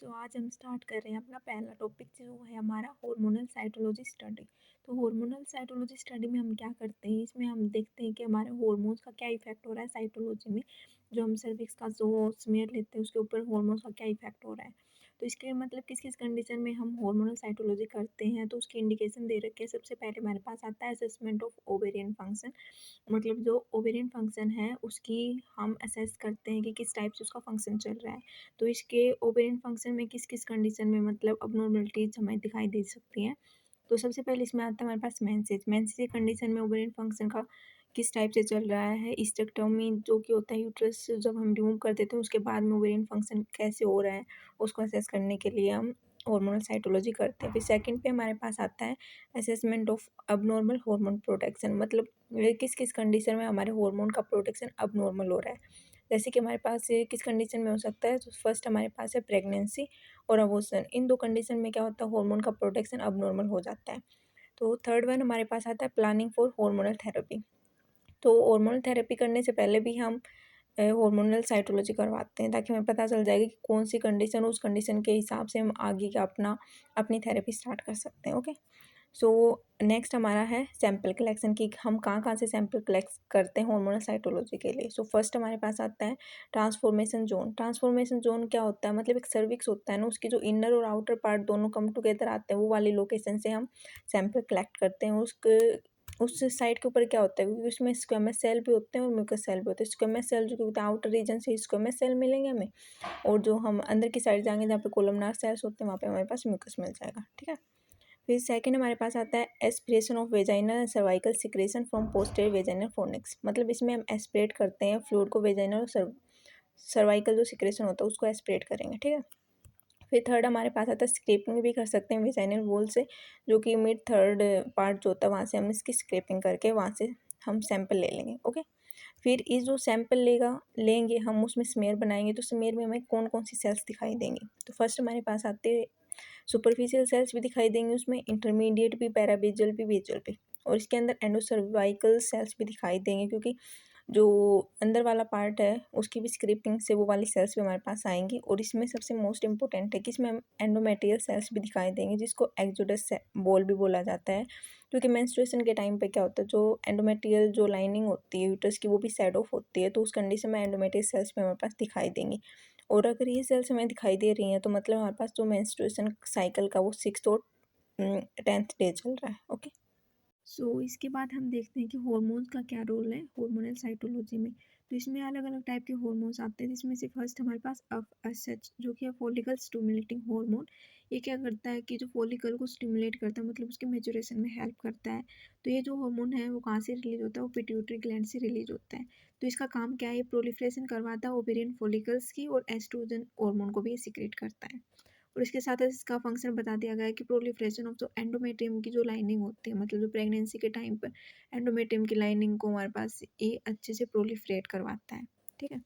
आज हम स्टार्ट कर रहे हैं अपना पहला टॉपिक जो है हमारा हार्मोनल साइटोलॉजी स्टडी। तो हार्मोनल साइटोलॉजी स्टडी में हम क्या करते हैं, इसमें हम देखते हैं कि हमारे हार्मोन्स का क्या इफेक्ट हो रहा है साइटोलॉजी में। जो हम सर्विक्स का जो स्मेयर लेते हैं उसके ऊपर हार्मोन्स का क्या इफेक्ट हो रहा है। तो इसके मतलब किस किस कंडीशन में हम हार्मोनल साइटोलॉजी करते हैं, तो उसकी इंडिकेशन दे रखे हैं। सबसे पहले हमारे पास आता है असेसमेंट ऑफ ओवेरियन फंक्शन। मतलब जो ओवेरियन फंक्शन है उसकी हम असेस करते हैं कि किस टाइप से उसका फंक्शन चल रहा है। तो इसके ओवेरियन फंक्शन में किस किस कंडीशन में मतलब अबनॉर्मलिटीज हमें दिखाई दे सकती हैं। तो सबसे पहले इसमें आता है हमारे पास मेंसेस। मेंसेस कंडीशन में ओवेरियन फंक्शन का किस टाइप से चल रहा है। हिस्टेक्टोमी जो कि होता है यूट्रस जब हम रिमूव कर देते हैं उसके बाद में ओवेरियन फंक्शन कैसे हो रहा है, उसको असेस करने के लिए हम हार्मोनल साइटोलॉजी करते हैं। फिर सेकंड पे हमारे पास आता है assessment of abnormal hormone protection. मतलब किस किस कंडीशन में हमारे हार्मोन का प्रोटेक्शन अबनॉर्मल हो रहा है। जैसे कि हमारे पास ये किस कंडीशन में हो सकता है, तो फर्स्ट हमारे पास है प्रेगनेंसी और अबॉर्शन। इन दो कंडीशन में क्या होता है, हार्मोन का प्रोटेक्शन अबनॉर्मल हो जाता है। तो थर्ड वन हमारे पास आता है प्लानिंग फॉर हार्मोनल थेरेपी। तो हार्मोनल थेरेपी करने से पहले भी हम हार्मोनल साइटोलॉजी करवाते हैं ताकि हमें पता चल जाएगा कि कौन सी कंडीशन, उस कंडीशन के हिसाब से हम आगे का अपनी थेरेपी स्टार्ट कर सकते हैं। ओके। सो नेक्स्ट हमारा है सैंपल कलेक्शन की हम कहाँ कहाँ से सैंपल कलेक्ट करते हैं हार्मोनल साइटोलॉजी के लिए। सो फर्स्ट हमारे पास आता है ट्रांसफॉर्मेशन जोन। ट्रांसफॉर्मेशन जोन क्या होता है, मतलब एक सर्विक्स होता है ना, उसकी जो इनर और आउटर पार्ट दोनों कम टुगेदर आते हैं, वो वाली लोकेशन से हम सैंपल कलेक्ट करते हैं। उस साइड के ऊपर क्या होता है, क्योंकि उसमें स्क्वेमस सेल भी होते हैं और म्यूकस सेल भी होते हैं। स्क्वेमस सेल जो कि होता है आउटर रीजन से स्क्वेमस सेल मिलेंगे हमें, और जो हम अंदर की साइड जाएंगे जहाँ पे कोलमनार सेल्स होते हैं वहाँ पे हमारे पास म्यूकस मिल जाएगा। ठीक है। फिर सेकंड हमारे पास आता है aspiration of vaginal cervical secretion from posterior vaginal fornix. मतलब इसमें हम एस्पिरेट करते हैं फ्लूइड को, वेजाइनल और सर्वाइकल जो सिक्रेशन होता है उसको एस्पिरेट करेंगे। ठीक है। फिर थर्ड हमारे पास आता है स्क्रैपिंग भी कर सकते हैं वेजाइनल वॉल से, जो कि मिड थर्ड पार्ट जो होता है वहाँ से हम इसकी स्क्रैपिंग करके वहाँ से हम सैंपल ले लेंगे। ओके। फिर इस जो सैंपल लेंगे हम, उसमें स्मेयर बनाएंगे। तो स्मेयर में हमें कौन कौन सी सेल्स दिखाई देंगी, तो फर्स्ट हमारे पास आते हैं सुपरफिशियल सेल्स भी दिखाई देंगे, उसमें इंटरमीडिएट भी, पैराबेजल भी, बेजल भी, और इसके अंदर एंडोसर्वाइकल सेल्स भी दिखाई देंगे, क्योंकि जो अंदर वाला पार्ट है उसकी भी स्क्रिपिंग से वो वाली सेल्स भी हमारे पास आएंगी। और इसमें सबसे मोस्ट इंपॉर्टेंट है कि इसमें हम एंडोमेट्रियल सेल्स भी दिखाई देंगे, जिसको एक्सोडस बॉल भी बोला जाता है। क्योंकि मेंस्ट्रुएशन के टाइम पे क्या होता है, जो एंडोमेट्रियल जो लाइनिंग होती है यूट्रस की वो भी सेड ऑफ होती है, तो उस कंडीशन में एंडोमेट्रियल सेल्स भी हमारे पास दिखाई देंगी। और अगर ये सेल्स हमें दिखाई दे रही हैं तो मतलब हमारे पास जो मेंस्ट्रुएशन साइकिल का वो 6th और 10th डे चल रहा है। ओके। इसके बाद हम देखते हैं कि हॉर्मोन्स का क्या रोल है हार्मोनल साइटोलॉजी में। तो इसमें अलग अलग टाइप के हॉर्मोन्स आते हैं, जिसमें से फर्स्ट हमारे पास एफएसएच जो कि है फॉलिकल स्टिमुलेटिंग हार्मोन। ये क्या करता है कि जो फॉलिकल को स्टिमुलेट करता है, मतलब उसके मैच्योरेशन में हेल्प करता है। तो ये जो हार्मोन है वो कहाँ से रिलीज होता है, वो पिट्यूटरी ग्लैंड से रिलीज होता है। तो इसका काम क्या है, ये प्रोलिफरेशन करवाता है ओवेरियन फॉलिकल्स की, और एस्ट्रोजन हार्मोन को भी ये सिक्रेट करता है। और इसके साथ इसका फंक्शन बता दिया गया है कि प्रोलिफरेशन ऑफ जो एंडोमेट्रियम की जो लाइनिंग होती है, मतलब जो प्रेगनेंसी के टाइम पर एंडोमेट्रियम की लाइनिंग को हमारे पास ये अच्छे से प्रोलिफरेट करवाता है। ठीक है।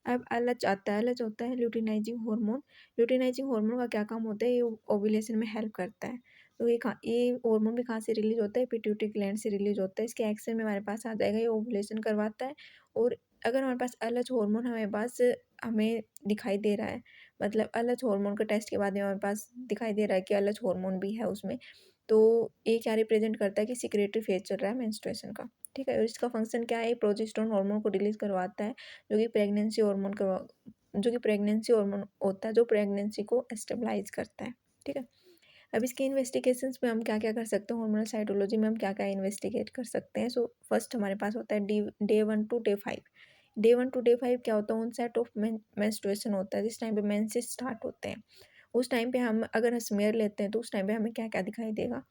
अब एलएच आता है। एलएच होता है ल्यूटिनाइजिंग हार्मोन। ल्यूटिनाइजिंग हार्मोन का क्या काम होता है, ये ओव्यूलेशन में हेल्प करता है। तो ये हार्मोन भी कहाँ से रिलीज होता है, पिट्यूटरी ग्लैंड से रिलीज होता है। इसके एक्शन में हमारे पास आ जाएगा, ये ओव्यूलेशन करवाता है। और अगर हमारे पास एलएच हार्मोन हमें दिखाई दे रहा है, मतलब एलएच हार्मोन का टेस्ट के बाद में हमारे पास दिखाई दे रहा है कि एलएच हार्मोन भी है उसमें, तो ये क्या रिप्रेजेंट करता है कि सिक्रेटरी फेज चल रहा है मेंस्ट्रुएशन का। ठीक है। और इसका फंक्शन क्या है, प्रोजेस्टेरोन हार्मोन को रिलीज करवाता है, जो कि प्रेगनेंसी हार्मोन होता है, जो प्रेगनेंसी को स्टेबलाइज करता है। ठीक है। अब इसके इन्वेस्टिगेशंस में हम क्या क्या कर सकते हैं, हार्मोनल साइटोलॉजी में हम क्या क्या इन्वेस्टिगेट कर सकते हैं। फर्स्ट हमारे पास होता है day 1 to day 5। Day 1 to day 5 क्या होता है, सेट ऑफ मेंस्ट्रुएशन होता है, जिस टाइम पे मेंसेस स्टार्ट होते हैं। उस टाइम पे हम अगर स्मेयर लेते हैं तो उस टाइम पे हमें क्या क्या दिखाई देगा।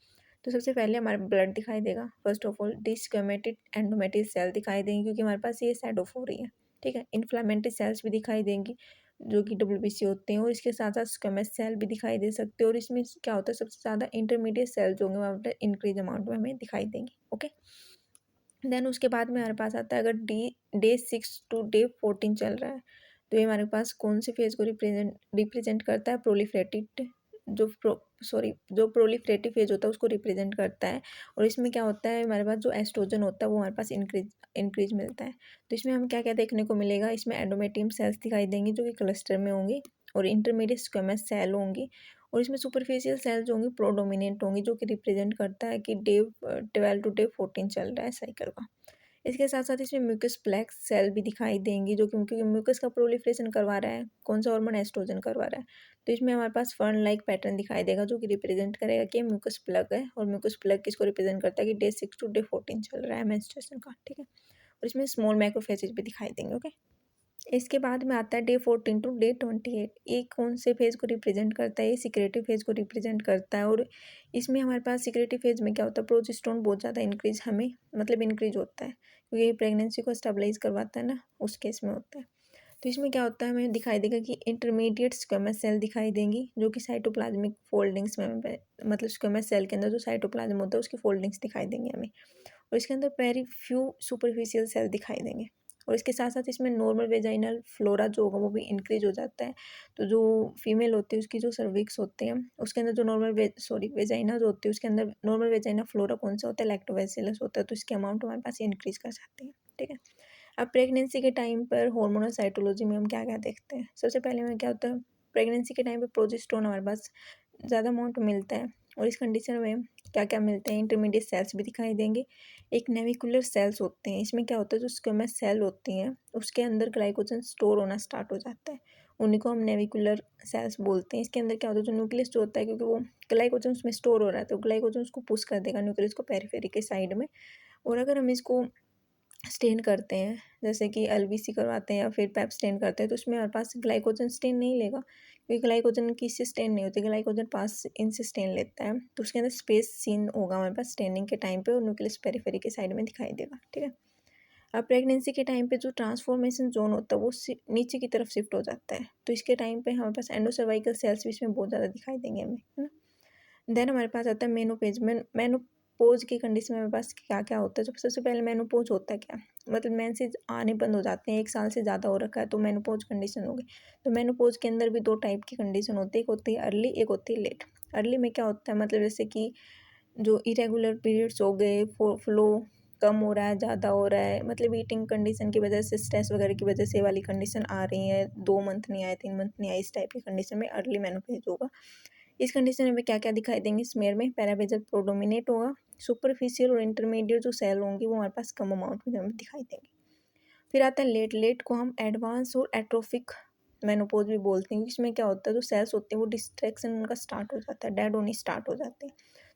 तो सबसे पहले हमारा ब्लड दिखाई देगा। First of all desquamated endometrial cell दिखाई देंगी, क्योंकि हमारे पास ये सेड ऑफ हो रही है। ठीक है। इन्फ्लामेटरी सेल्स भी दिखाई देंगी, जो कि डब्ल्यूबीसी होते हैं। और इसके साथ साथ स्क्वेमस सेल भी दिखाई दे सकते हैं। और इसमें क्या होता है, सबसे ज़्यादा इंटरमीडिएट सेल जो होंगे वहाँ पर इंक्रीज अमाउंट में हमें दिखाई देंगे। ओके। देन उसके बाद में हमारे पास आता है, अगर डे 6 टू डे 14 चल रहा है, तो ये हमारे पास कौन से फेज को रिप्रेजेंट करता है, जो प्रोलिफरेटिव फेज होता है उसको रिप्रेजेंट करता है। और इसमें क्या होता है, हमारे पास जो एस्ट्रोजन होता है वो हमारे पास इंक्रीज मिलता है। तो इसमें हमें क्या क्या देखने को मिलेगा, इसमें एंडोमेट्रियम सेल्स दिखाई देंगी जो कि क्लस्टर में होंगी। और इंटरमीडिएट स्क्वेमस सेल होंगी और इसमें सुपरफिशियल सेल जो होंगी प्रोडोमिनेंट होंगी, जो कि रिप्रेजेंट करता है कि डे 12 टू डे 14 चल रहा है साइकिल का। इसके साथ साथ इसमें म्यूकस प्लेक्स सेल भी दिखाई देंगी, जो कि क्योंकि म्यूकस का प्रोलिफरेशन करवा रहा है, कौन सा हार्मोन, एस्ट्रोजन करवा रहा है। तो इसमें हमारे पास फर्न लाइक पैटर्न दिखाई देगा, जो कि रिप्रेजेंट करेगा कि म्यूकस प्लग है। और म्यूकस प्लग किसको रिप्रेजेंट करता है कि डे 6 टू डे 14 चल रहा है मेंस्ट्रुएशन का, ठीक है। और इसमें स्मॉल मैक्रोफेजेज भी दिखाई देंगे, ओके। इसके बाद में आता है डे 14 टू डे 28। ये कौन से फेज को रिप्रेजेंट करता है, ये सिक्रेटिव फेज को रिप्रेजेंट करता है। और इसमें हमारे पास सिक्रेटिव फेज में क्या होता है, प्रोजेस्टेरोन बहुत ज़्यादा इंक्रीज हमें मतलब इंक्रीज होता है, क्योंकि ये प्रेगनेंसी को स्टेबलाइज करवाता है ना, उस केस में होता है। तो इसमें क्या होता है, हमें दिखाई देगा कि इंटरमीडिएट स्क्वेमस सेल दिखाई देंगी, जो कि साइटोप्लाज्मिक फोल्डिंग्स में मतलब स्क्वेमस सेल के अंदर जो साइटोप्लाज्म होता है उसकी फोल्डिंग्स दिखाई देंगे हमें। और इसके अंदर वेरी फ्यू सुपरफिशियल सेल दिखाई देंगे। और इसके साथ साथ इसमें नॉर्मल वेजाइनल फ्लोरा जो होगा वो भी इंक्रीज हो जाता है। तो जो फीमेल होती है उसकी जो सर्विक्स होते हैं उसके अंदर जो वेजाइना जो होती है उसके अंदर नॉर्मल वेजाइना फ्लोरा कौन सा होता है, लैक्टोबैसिलस होता है। तो इसके अमाउंट हमारे पास इंक्रीज कर सकते हैं, ठीक है। अब प्रेगनेंसी के टाइम पर हार्मोनल साइटोलॉजी में हम क्या क्या देखते हैं। सबसे पहले में क्या होता है, प्रेगनेंसी के टाइम पर प्रोजेस्टेरोन हमारे पास ज़्यादा अमाउंट में मिलता है। और इस कंडीशन में क्या क्या मिलते हैं, इंटरमीडिएट सेल्स भी दिखाई देंगे। एक नेविकुलर सेल्स होते हैं, इसमें क्या होता है जो स्क्वेमस सेल होती हैं उसके अंदर ग्लाइकोजन स्टोर होना स्टार्ट हो जाता है, उन्हीं को हम नेविकुलर सेल्स बोलते हैं। इसके अंदर क्या होता है, जो न्यूक्लियस जो होता है, क्योंकि वो ग्लाइकोजन उसमें स्टोर हो रहा है तो ग्लाइकोजन उसको पुश कर देगा न्यूक्लियस को पेरिफेरी के साइड में। और अगर हम इसको स्टेन करते हैं, जैसे कि एलबीसी करवाते हैं या फिर पैप स्टेन करते हैं, तो उसमें हमारे पास ग्लाइकोजन स्टेन नहीं लेगा, क्योंकि ग्लाइकोजन की इससे स्टेन नहीं होती, ग्लाइकोजन पास इनसे स्टेन लेता है। तो उसके अंदर स्पेस सीन होगा हमारे पास स्टेनिंग के टाइम पे और न्यूक्लियस पेरिफेरी के साइड में दिखाई देगा, ठीक है। अब प्रेगनेंसी के टाइम पे जो ट्रांसफॉर्मेशन जोन होता है वो नीचे की तरफ शिफ्ट हो जाता है। तो इसके टाइम पे हमारे पास एंडोसर्वाइकल सेल्स भी इसमें बहुत ज़्यादा दिखाई देंगे हमें, है ना। देन हमारे पास आता है मेनोपेज में। मेनोपोज की कंडीशन में हमारे पास क्या क्या होता है। जो सबसे पहले मेनोपोज होता है क्या, मतलब मेंसेस आने बंद हो जाते हैं, 1 साल से ज़्यादा हो रखा है तो मेनोपोज कंडीशन हो गई। तो मेनोपोज के अंदर भी 2 टाइप की कंडीशन होती है, एक होती है अर्ली, एक होती है लेट। अर्ली में क्या होता है, मतलब जैसे कि जो इरेगुलर पीरियड्स हो गए, फ्लो कम हो रहा है, ज़्यादा हो रहा है, मतलब ईटिंग कंडीशन की वजह से, स्ट्रेस वगैरह की वजह से वाली कंडीशन आ रही है, 2 मंथ नहीं आए, 3 मंथ नहीं आए, इस टाइप की कंडीशन में अर्ली मेनोपेज होगा। इस कंडीशन में क्या क्या दिखाई देंगे, स्मेयर में पैराबेजल प्रोडोमिनेट होगा, सुपरफिशियल और इंटरमीडिएट जो सेल होंगी वो हमारे पास कम अमाउंट में हमें दिखाई देंगे। फिर आता है लेट। लेट को हम एडवांस और एट्रोफिक मेनोपोज भी बोलते हैं। इसमें क्या होता है, जो सेल्स होते हैं वो डिस्ट्रैक्शन उनका स्टार्ट हो जाता है, डेड होनी स्टार्ट हो जाते हैं।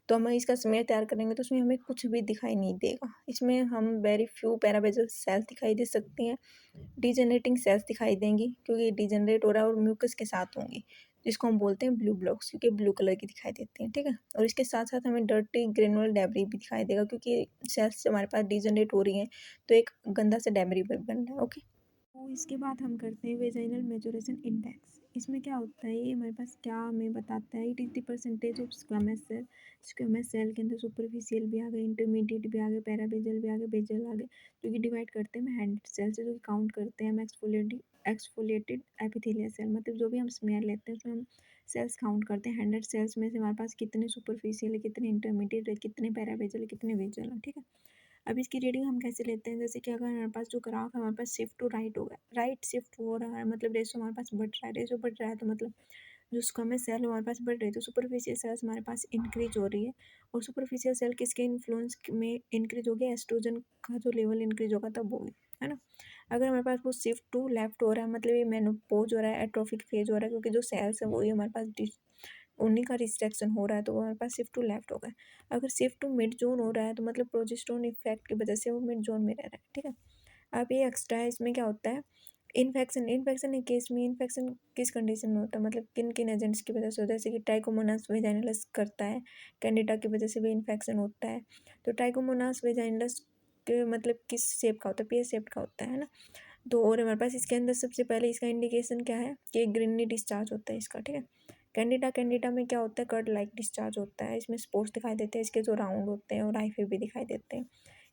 तो हम इसका स्मेयर तैयार करेंगे तो उसमें हमें कुछ भी दिखाई नहीं देगा। इसमें हम वेरी फ्यू पैराबेजल सेल्स दिखाई दे सकती हैं, डिजेनरेटिंग सेल्स दिखाई देंगी क्योंकि डिजेनरेट हो रहा है और म्यूकस के साथ होंगी, जिसको हम बोलते हैं ब्लू ब्लॉक्स, क्योंकि ब्लू कलर की दिखाई देती हैं, ठीक है। और इसके साथ साथ हमें डर्टी ग्रेनुलर डेब्री भी दिखाई देगा, क्योंकि सेल्स हमारे पास डिजेनरेट हो रही हैं तो एक गंदा सा डेब्री बन रहा है, ओके। तो इसके बाद हम करते हैं वेजाइनल मैच्योरेशन इंडेक्स। इसमें क्या होता है, ये हमारे पास क्या हमें बताता है, it is the percentage of squamous cell. Squamous cell के अंदर सुपरफिशियल भी आ गए, इंटरमीडिएट भी आ गए, पैराबेजल भी आ गए, बेजल आ गए, जो कि डिवाइड करते हैं हम 100 सेल से, जो कि काउंट करते हैं हम एक्सफोलिएटेड एपिथेलियल सेल। मतलब जो भी हम स्मेयर लेते हैं उसमें हम सेल्स काउंट करते हैं, 100 सेल्स में से हमारे पास कितने सुपरफिशियल है, कितने इंटरमीडिएट है, कितने पैराबेजल है, कितने बेजल है, ठीक है। अब इसकी रीडिंग हम कैसे लेते हैं, जैसे कि अगर हमारे पास जो ग्राफ है हमारे पास शिफ्ट टू राइट होगा, राइट शिफ्ट हो रहा है, मतलब रेशो हमारे पास बढ़ रहा है, रेशो बढ़ रहा है तो मतलब जो स्क्वेमस सेल हमारे पास बढ़ रही है, तो सुपरफिशियल सेल्स हमारे पास इंक्रीज हो रही है। और सुपरफिशियल सेल किसके इन्फ्लुएंस में इंक्रीज हो गया, एस्ट्रोजन का जो लेवल इंक्रीज होगा तब होगी, है ना। अगर हमारे पास वो शिफ्ट टू लेफ्ट हो रहा है, मतलब ये मेनोपॉज हो रहा है, एट्रोफिक फेज हो रहा है, क्योंकि जो सेल्स है वही हमारे पास उन्हीं का रिस्ट्रक्शन हो रहा है तो वो हमारे पास शिफ्ट टू लेफ्ट होगा। अगर शिफ्ट टू मिड जोन हो रहा है तो मतलब प्रोजेस्टेरोन इफेक्ट की वजह से वो मिड जोन में रह रहा है, ठीक है। अब ये एक्स्ट्रा है, इसमें क्या होता है, इन्फेक्शन। इन्फेक्शन के केस में इन्फेक्शन किस कंडीशन में होता है, मतलब किन किन एजेंट्स की वजह से होता है, जैसे कि ट्राइकोमोनास वेजाइनलस करता है, कैंडिडा की वजह से भी इन्फेक्शन होता है। तो ट्राइकोमोनास वेजाइनलस के मतलब किस शेप का होता है, पेयर शेप का होता है ना। तो और हमारे पास इसके अंदर सबसे पहले इसका इंडिकेशन क्या है कि ग्रीनी डिस्चार्ज होता है इसका, ठीक है। कैंडिडा, कैंडिडा में क्या होता है, कर्ड लाइक डिस्चार्ज होता है, इसमें स्पोर्स दिखाई देते हैं, इसके जो राउंड होते हैं और हाइफे भी दिखाई देते हैं।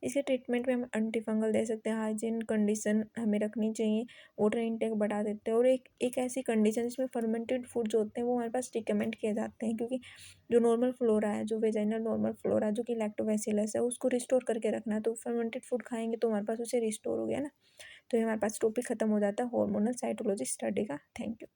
इसके ट्रीटमेंट में हम एंटीफंगल दे सकते हैं, हाइजीन कंडीशन हमें रखनी चाहिए, वाटर इनटेक बढ़ा देते हैं। और एक ऐसी कंडीशन जिसमें फर्मेंटेड फूड जो होते हैं वो हमारे पास रिकमेंड किए जाते हैं, क्योंकि जो नॉर्मल फ्लोरा है, जो वेजाइनल नॉर्मल फ्लोरा जो कि लैक्टोबैसिलस है, उसको रिस्टोर करके रखना है। तो फर्मेंटेड फूड खाएंगे तो हमारे पास उसे रिस्टोर हो गया ना। तो ये हमारे पास टॉपिक खत्म हो जाता है हार्मोनल साइटोलॉजी स्टडी का। Thank you.